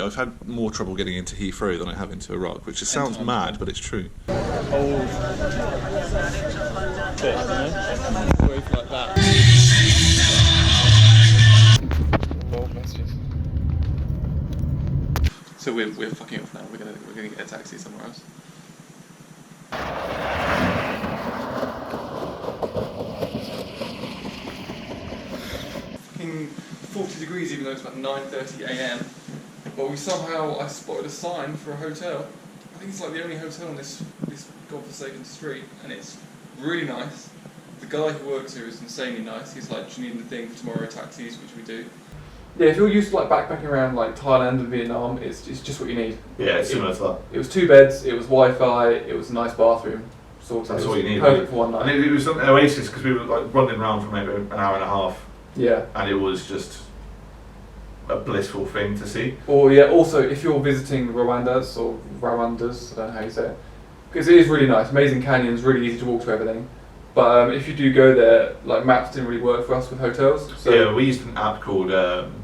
I've had more trouble getting into Heathrow than I have into Iraq, which just sounds mad, but it's true. Old bit, you know? Wave like that. Old messages. So we're fucking off now. We're gonna get a taxi somewhere else. Fucking 40 degrees, even though it's about 9:30 a.m. But I spotted a sign for a hotel. I think it's like the only hotel on this godforsaken street, and it's really nice. The guy who works here is insanely nice. He's like, do you need anything for tomorrow, taxis, which we do. Yeah, if you're used to like backpacking around like Thailand and Vietnam, it's just what you need. Yeah, it's similar to that. It was 2 beds, it was Wi-Fi, it was a nice bathroom. So that's all you need. Perfect for one night. And it was an oasis because we were like running around for maybe an hour and a half. Yeah. And it was just a blissful thing to see. Or yeah, also if you're visiting Rwandas, I don't know how you say it, because it is really nice, amazing canyons, really easy to walk to everything. But if you do go there, like maps didn't really work for us with hotels. So yeah, we used an app called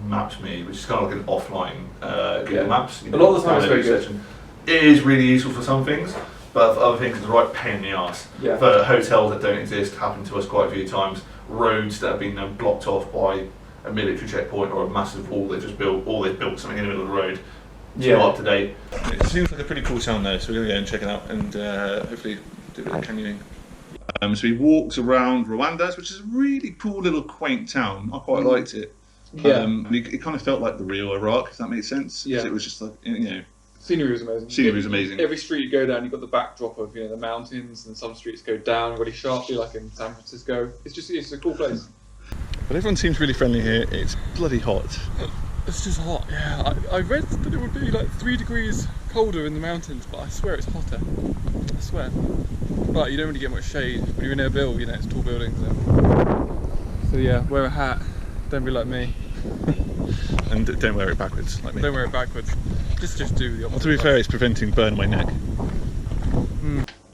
Maps.me, which is kind of like an offline Google Maps. A lot of the time it's very good. It is really useful for some things, but for other things it's a right pain in the arse. Yeah. For hotels that don't exist, happened to us quite a few times. Roads that have been blocked off by a military checkpoint or a massive wall they just built, or they built something in the middle of the road. It's not up to date. It seems like a pretty cool town though, so we're going to go and check it out and hopefully do a bit of canyoning. So he walks around Rwanda's, which is a really cool little quaint town. I quite liked it. Yeah. It kind of felt like the real Iraq, if that makes sense. Yeah. It was just like, you know. Scenery was amazing. Scenery was amazing. Every street you go down, you've got the backdrop of the mountains, and some streets go down really sharply, like in San Francisco. It's a cool place. But everyone seems really friendly here. It's bloody hot. It's just hot, yeah. I read that it would be like 3 degrees colder in the mountains, but I swear it's hotter. I swear. But you don't really get much shade. When you're in Erbil, it's tall buildings. So yeah, wear a hat. Don't be like me. And don't wear it backwards like me. Don't wear it backwards. Just do the opposite. Well, to be fair, it's preventing burn on my neck.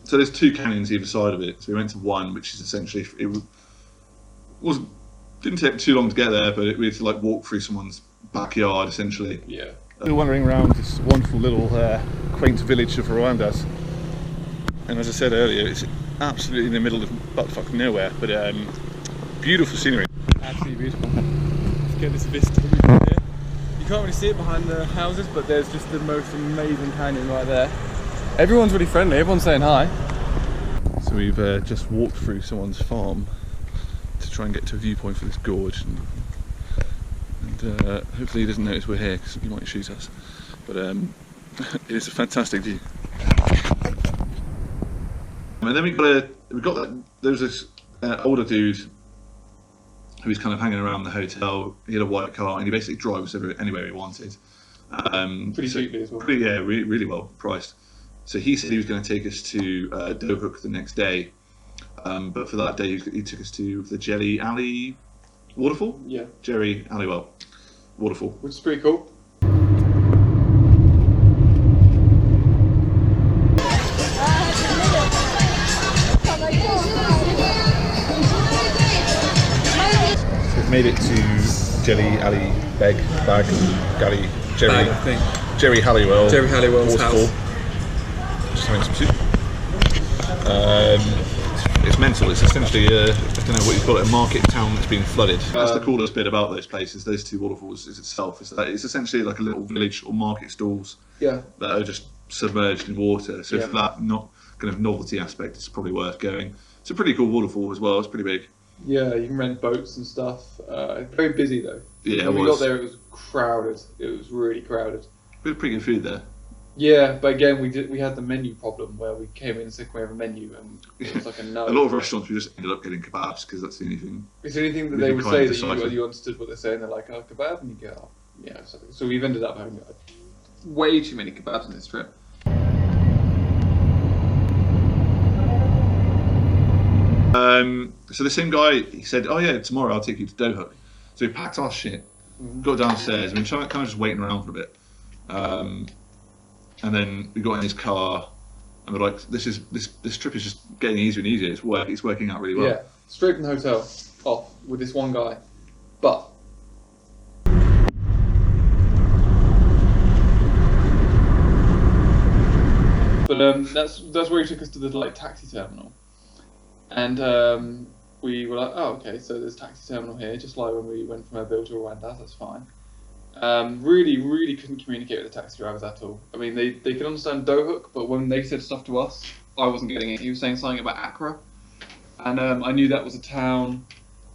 So there's 2 canyons either side of it. So we went to one, which is essentially didn't take too long to get there, but we had to like walk through someone's backyard essentially. Yeah. We're wandering around this wonderful little quaint village of Rwanda's, and as I said earlier, it's absolutely in the middle of buttfuck nowhere, but beautiful scenery. Absolutely beautiful. Let's get this vista here. You can't really see it behind the houses, but there's just the most amazing canyon right there. Everyone's really friendly. Everyone's saying hi. So we've just walked through someone's farm to try and get to a viewpoint for this gorge, and hopefully he doesn't notice we're here because he might shoot us. But it is a fantastic view. And then there was this older dude who was kind of hanging around the hotel. He had a white car and he basically drove us anywhere he wanted. Pretty cheaply as well. Really well priced. So he said he was going to take us to Dohuk the next day, but for that day he took us to the Jelly Alley waterfall. Yeah. Jerry Alley waterfall, which is pretty cool. Made it to Jelly Alley Jerry Halliwell's house. Just having some soup. It's mental. It's essentially I don't know what you call it, a market town that's been flooded. That's the coolest bit about those places. Those 2 waterfalls is itself. It's essentially like a little village or market stalls. Yeah. That are just submerged in water. So for that kind of novelty aspect, it's probably worth going. It's a pretty cool waterfall as well. It's pretty big. Yeah, you can rent boats and stuff. Very busy though. Yeah, when we got there, it was crowded. It was really crowded. We had pretty good food there. Yeah, but again, we had the menu problem where we came in and said, "Can we have a menu?" and it was like a no. A lot of restaurants we just ended up getting kebabs because that's the only thing. Is there anything that they would say that you understood what they're saying? They're like, "Oh, kebab," and you go, "Oh, yeah." So we've ended up having way too many kebabs on this trip. So the same guy, he said, "Oh yeah, tomorrow I'll take you to Dohuk." So we packed our shit, got downstairs, and we were kind of just waiting around for a bit. And then we got in his car, and we're like, "This trip is just getting easier and easier. It's working out really well." Yeah, straight from the hotel, off with this one guy, but But that's where he took us to the like taxi terminal, and we were like, oh okay, so there's a taxi terminal here, just like when we went from Erbil to Rwanda. That's fine. Really couldn't communicate with the taxi drivers at all. I mean, they could understand Dohuk, but when they said stuff to us, I wasn't getting it. He was saying something about Accra, and I knew that was a town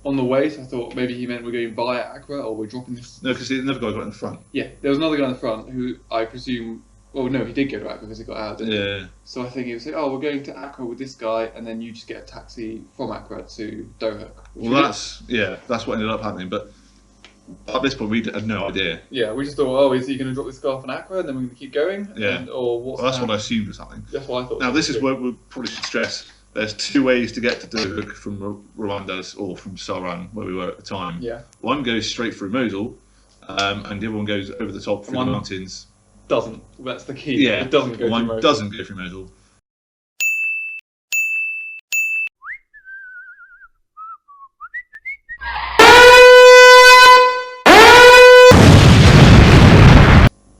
on the way, so I thought maybe he meant we're going via Accra or we're dropping this. No, because another guy got in the front. Yeah, there was another guy in the front who I presume. Well, no, he did go to Accra because he got out. Didn't Yeah. he? So I think he was saying, "Oh, we're going to Accra with this guy, and then you just get a taxi from Accra to Dohuk." Well, that's what ended up happening. But at this point, we had no idea. Yeah, we just thought, oh, is he going to drop this guy off in Accra, and then we're going to keep going? Yeah. Or what's Well, that's what I assumed was happening. That's what I thought. Now, this is where we probably should stress. There's two ways to get to Dohuk from Rwanda's or from Saran, where we were at the time. Yeah. One goes straight through Mosul, and the other one goes over the top through the mountains. Doesn't. That's the key. Yeah. It doesn't go One through Mosul. doesn't go through Mosul.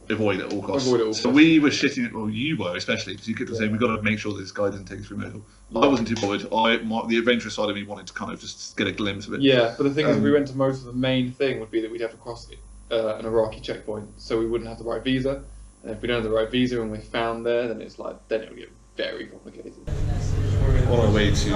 Avoid at all costs. Avoid at all so costs. we were shitting it, well, you were especially, because you kept saying, we've got to make sure this guy doesn't take us through Mosul. I wasn't too bothered. The adventurous side of me wanted to kind of just get a glimpse of it. Yeah, but the thing is, if we went to Mosul, the main thing would be that we'd have to cross an Iraqi checkpoint, so we wouldn't have the right visa. And if we don't have the right visa and we're found there, then it would get very complicated. On our way to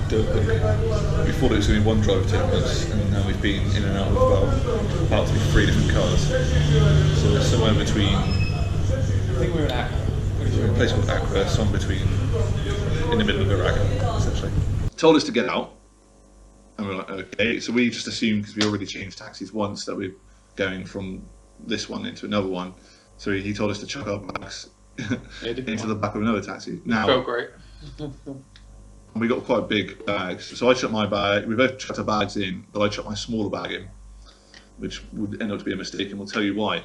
Dohuk, we thought it was going to be one driver taking us, and now we've been in and out of about to be 3 different cars. So we're somewhere between. I think we're in Accra. We're in a place called Accra, somewhere between, in the middle of Iraq, essentially. Told us to get out, and we're like, okay. So we just assumed, because we already changed taxis once, that we're going from this one into another one. So he told us to chuck our bags into the back of another taxi. Now, felt great. we got quite big bags. So I chucked my bag, we both chucked our bags in, but I chucked my smaller bag in, which would end up to be a mistake, and we'll tell you why.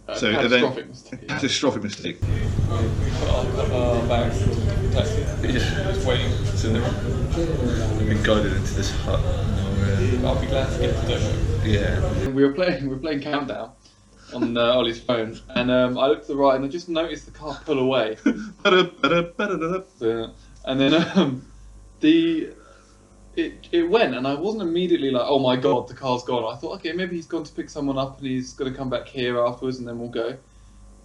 Catastrophic mistake. Catastrophic mistake. We put our bags in the taxi. Yeah. Just waiting. So we've been guided into this hut. I'll be glad to get to Dohuk. Yeah. We were playing Countdown on Ollie's phone, and I looked to the right and I just noticed the car pull away. And then it went, and I wasn't immediately like, oh my god, the car's gone. I thought, okay, maybe he's gone to pick someone up and he's going to come back here afterwards, and then we'll go.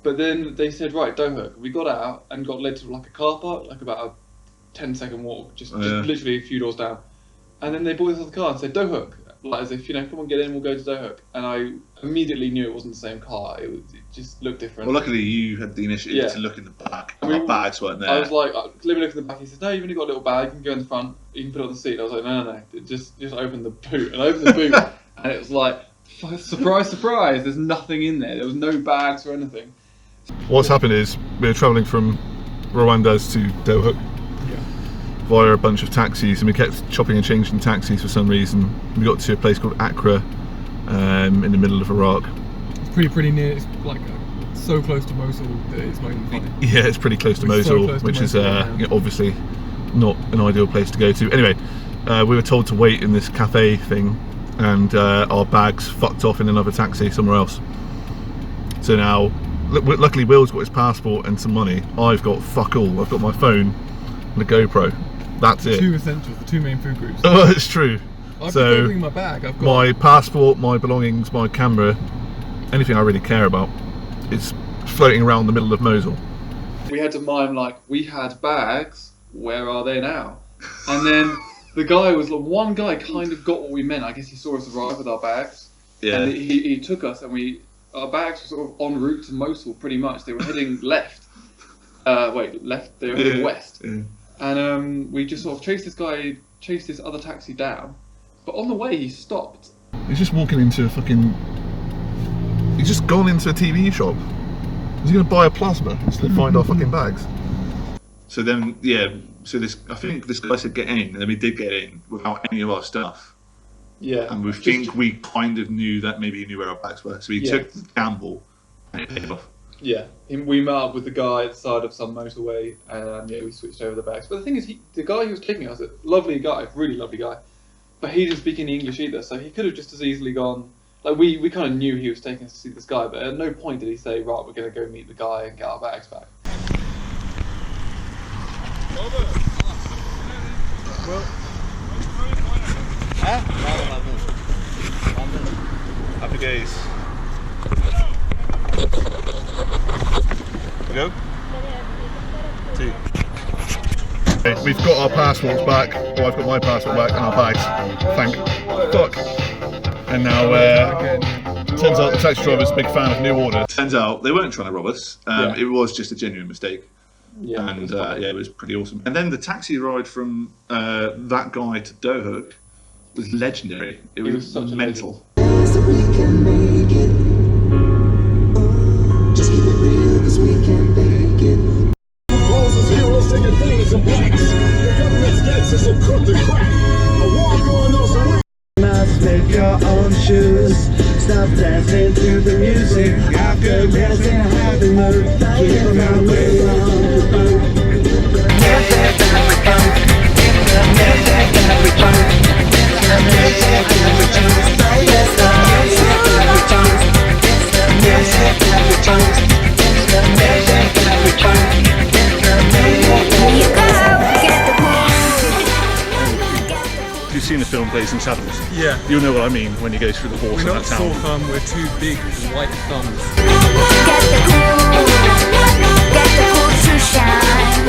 But then they said, right, Dohuk. We got out and got led to like a car park, like about a 10-second walk, just literally a few doors down. And then they brought us out of the car and said, Dohuk. Like, as if, come on, get in, we'll go to Dohuk. And I immediately knew it wasn't the same car. It just looked different. Well, luckily you had the initiative to look in the back. Our bags weren't there. I was like, let me look in the back. He said, no, you've only got a little bag. You can go in the front. You can put it on the seat. I was like, no. Just open the boot. And I opened the boot, and it was like, surprise, surprise. There's nothing in there. There was no bags or anything. What's happened is we were travelling from Rwanda's to Dohuk via a bunch of taxis, and we kept chopping and changing taxis for some reason. We got to a place called Accra in the middle of Iraq. It's pretty near. It's like so close to Mosul that it's not even funny. Yeah, it's pretty close to Mosul, which is obviously not an ideal place to go to. Anyway, we were told to wait in this cafe thing, and our bags fucked off in another taxi somewhere else. So now, luckily Will's got his passport and some money. I've got fuck all. I've got my phone and a GoPro. That's it. Two essentials, the two main food groups. Oh, it's true. I've been opening my bag. I've got my passport, my belongings, my camera, anything I really care about is floating around the middle of Mosul. We had to mime like, we had bags, where are they now? And then the guy was like, one guy kind of got what we meant. I guess he saw us arrive with our bags. Yeah. And he took us, and our bags were sort of en route to Mosul pretty much. They were heading left. Left. They were heading west. Yeah. And we just sort of chased this other taxi down. But on the way, he stopped. He's just walking into he's just gone into a TV shop. Is he going to buy a plasma to find our fucking bags? So then, I think this guy said get in, and then we did get in without any of our stuff. Yeah. And we kind of knew that maybe he knew where our bags were. So we took the gamble and it paid off. Yeah, we met up with the guy at the side of some motorway, and we switched over the bags. But the thing is, the guy who was taking us, a lovely guy, really lovely guy, but he didn't speak any English either, so he could have just as easily gone. Like we kind of knew he was taking us to see this guy, but at no point did he say, right, we're going to go meet the guy and get our bags back. Happy days. We go? 2. Okay, we've got our passports back, or I've got my passport back and our bags. Thank fuck. And now, turns out the taxi driver's a big fan of New Order. Turns out they weren't trying to rob us. It was just a genuine mistake. Yeah, and it was pretty awesome. And then the taxi ride from that guy to Dohuk was legendary. It was mental. Just keep it real, 'cause we can make it. Must make your own shoes. Stop dancing to the music. After dancing, have the mood. Keep my way on the boat. Music that we found. It's the music that we found. It's the music that we choose. It's the music that we choose. It's the music that we choose. It's the music that we choose. It's the music that we choose. If you've seen the film Blazing Saddles, Yeah. you'll know what I mean when he goes through the horse We're in not that sore town. thumb, we're two big white thumbs. Get the cool to shine.